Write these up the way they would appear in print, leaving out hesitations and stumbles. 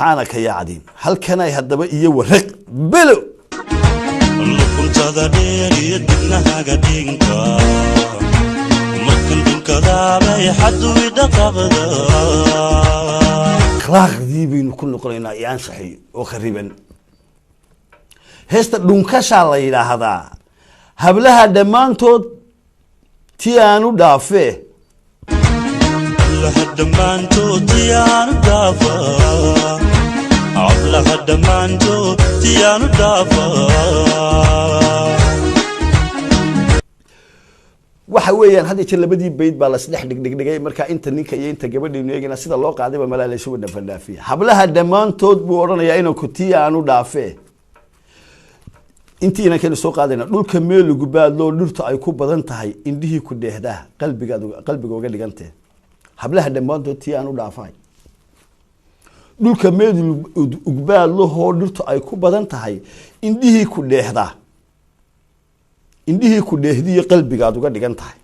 سبحانك يا عديم هل كان يهدب إيه ورق بلو كنت ذا يدنا قدينكا ممكن كذا بي حد ويدقق أخلاق ذي بين كل قرينا ينصحي وخريبا هست دونكاش على إلى هذا هبلها دمانتو تيانو دافه لها دمانتو تيانو دافه عبلها دمانتو تيانو دافه waxa weeyaan hadii jir labadii bayd baa la saddex dhigdhigay marka inta ninka iyo inta gabadhiinu eegina sida loo qaadayba malaalayso wada fandhaafiya hablaha dhamaantood buu oranayaa inuu ku tiyaanu dhaafee intiina kale soo qaadayna dhulka meel lagu baadlo dhirta ay ku badan tahay indhihii ku dheehdaa qalbiga uga dhigantay hablaha dhamaantood tiyaanu dhaafay dhulka meel lagu baadlo dhirta ay ku badan tahay indhihii ku dheehdaa indhihii ku dheehdiyo qalbigaad uga dhigan tahay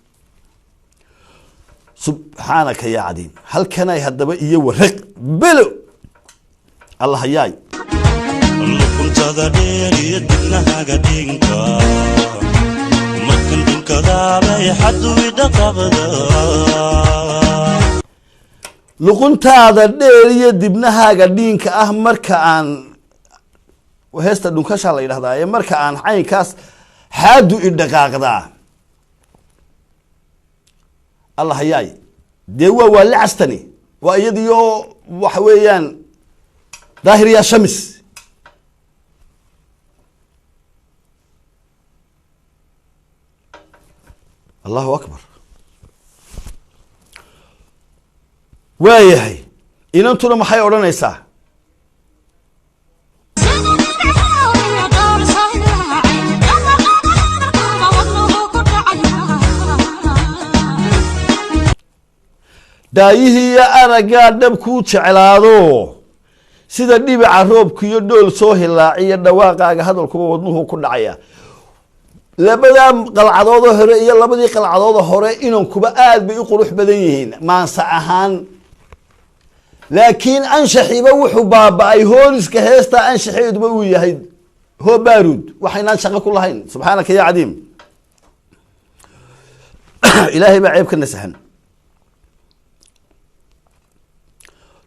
subhanaka ya cadiim hal kana hadaba iyo waraq belo allah yaay كنت ذا يدنا قدينكا ممكن كذا بي حد ويدقق luquntaada dheer iyo dibnahaaga dhiinka ah marka aan heesta dhunkasha la yiraahdaa marka aan caynkaas حادو إدقاقدا الله ياي ديوا ولا عستني وأيديو وحويان ظاهر يا شمس الله أكبر وياهي إن أنتم ما حيورنا يسا daayihi ya araga dabku jeclaado sida dhibica roobku iyo dhool soo hilaaciya dhawaaqaaga hadalkuba wadnuhu ku dhacaya labada qalcadood hore iyo labadii qalcadood hore inaan kuba aad bay u qurux badan yihiin maansa ahaan laakiin anshaxiba wuxuu baabay hooriska heesta anshaxeeduba uu yahay ho baarud waxayna shaqo ku lahayn subhanaka ya cadiim ilaahay ba ceeb ka nasahan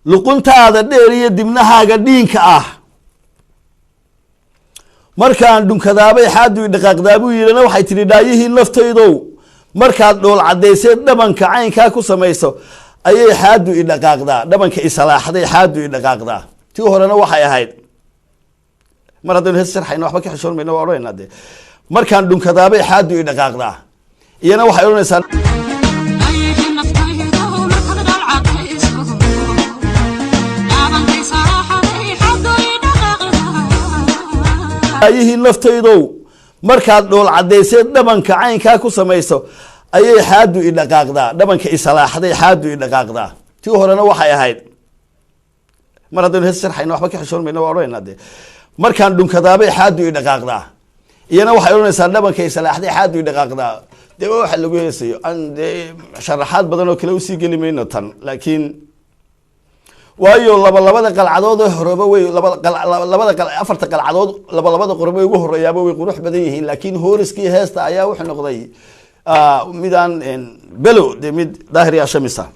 luquntaada dheer iyo dibnahaaga dhiinka ah markaan dhunkadaabay xaadu dhaqaaqdaabu yirana waxay tiri dhaayihii naftaydow markaad dhool cadeysay dhabanka caynka ku sameeyso ayay xaadu dhaqaaqdaa dhabanka isalaaxday xaadu dhaqaaqdaa tii horena waxay ahayd mar haddii hees sharxayna waxba ka xishoonmayna waa oranayna markaan dhunkadaabay xaadu dhaqaaqdaa iyana waxay oranaysaa ayihii naftaydow markaad dhool cadeysay dhabanka caynka ku sameeyso ayay xaadu dhaqaaqdaa dhabanka isalaaxday xaadu dhaqaaqdaa tii horena waxay ahayd mar haddii hees sharxayna waxba ka xishoonmayna waa oranayna markaan dhunkadaabay xaadu dhaqaaqdaa iyana waxay oranaysaa dhabanka isalaaxday xaadu dhaqaaqdaa de waxa lagu heesayo aan sharaxaad badan oo kale u sii gelimayno tan laakiin waayo labada qalcadood horeba way labada afarta qalcadood labada qorbe ugu horeeyaba way qurux badan yihiin laakiin hooriskii heesta ayaa wuxuu noqday midaan belo de mid daahir ya shamisa